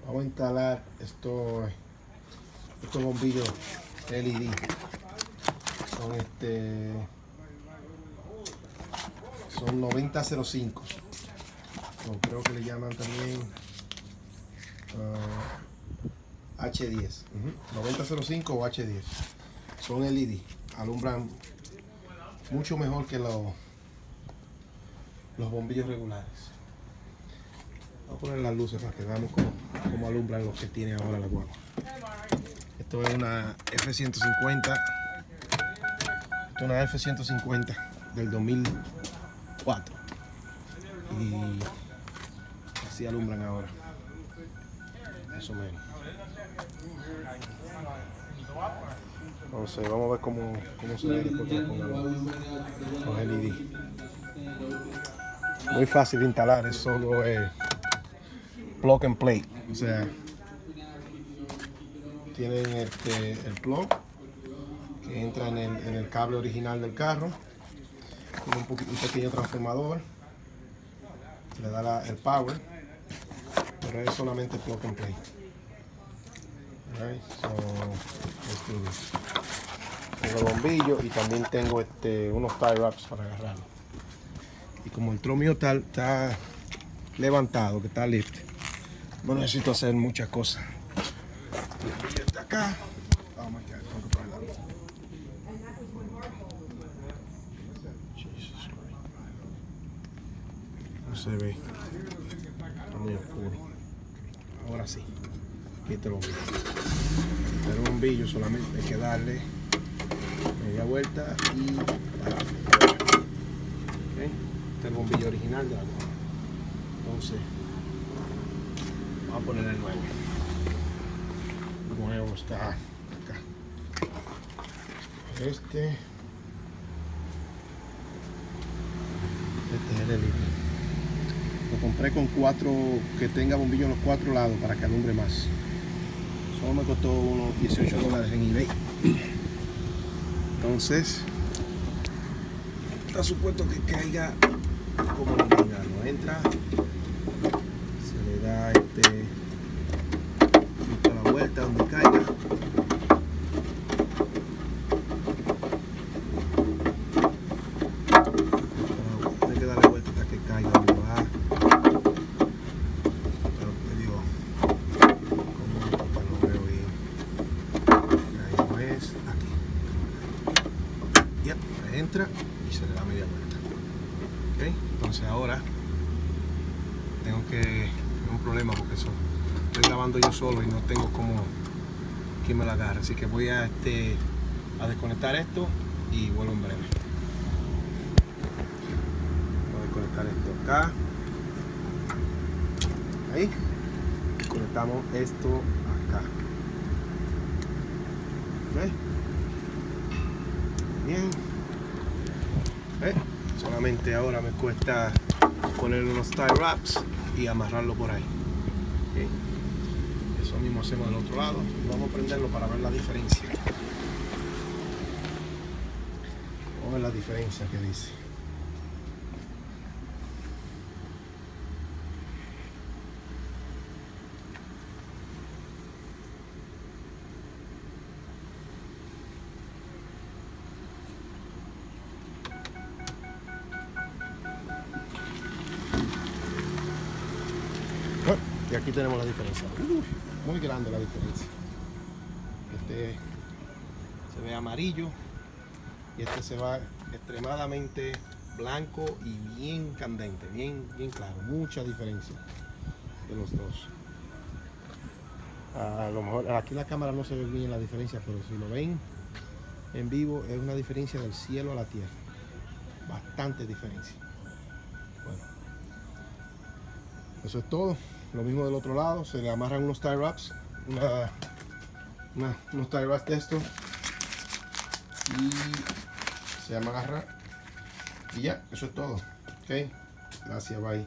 Vamos a instalar estos bombillos LED. Son 9005. Creo que le llaman también H10. 9005 o H10. Son LED. Alumbran mucho mejor que los bombillos regulares. Voy a poner las luces para que veamos cómo alumbran los que tiene ahora la guagua. Esto es una F-150. Esto es una F-150 del 2004. Y así alumbran ahora. Más o menos. Entonces vamos a ver cómo se ve después que le pongamos los LED. Muy fácil de instalar, es solo plug and play. O sea, tienen el plug que entra en el cable original del carro. Tiene un pequeño transformador que le da el power, pero es solamente plug and play. Right, tengo el bombillo y también tengo unos tie wraps para agarrarlo. Y como el tro mío está levantado, que está lift, no necesito hacer muchas cosas. El bombillo está acá. Oh my God, tengo que apagarlo. Jesus Christ. No se ve. Está muy oscuro. Ahora sí. Quita el bombillo. Quitar el bombillo solamente hay que darle media vuelta y para afuera. Okay. Este es el bombillo original de la guagua. Entonces vamos a poner el nuevo. El nuevo está acá. Este es el LED. Lo compré con 4, que tenga bombillo en los 4 lados para que alumbre más. Solo me costó unos $18 en eBay. Entonces está supuesto que caiga como la original. No entra, se le da la vuelta donde caiga. Hay que darle vuelta hasta que caiga donde va. Pero te digo, como no veo bien. Ahí no es, aquí. Yep, entra y se le da media vuelta. Okay. Entonces ahora tengo un problema porque estoy grabando yo solo y no tengo como quien me la agarre, así que voy a desconectar esto y vuelvo en breve. Voy a desconectar esto acá, ahí, conectamos esto acá. ¿Okay? Bien. Solamente ahora me cuesta poner unos tie wraps y amarrarlo por ahí. ¿Okay? Eso mismo hacemos del otro lado. Vamos a prenderlo para ver la diferencia. Vamos a ver la diferencia que dice. Y aquí tenemos la diferencia. Muy grande la diferencia. Este se ve amarillo y este se va extremadamente blanco y bien candente, bien claro. Mucha diferencia de los dos. A lo mejor aquí en la cámara no se ve bien la diferencia, pero si lo ven en vivo es una diferencia del cielo a la tierra. Bastante diferencia. Bueno, eso es todo. Lo mismo del otro lado, se le amarran unos tie wraps, unos tie wraps de estos y se llama agarrar y ya, eso es todo. Ok, gracias, bye.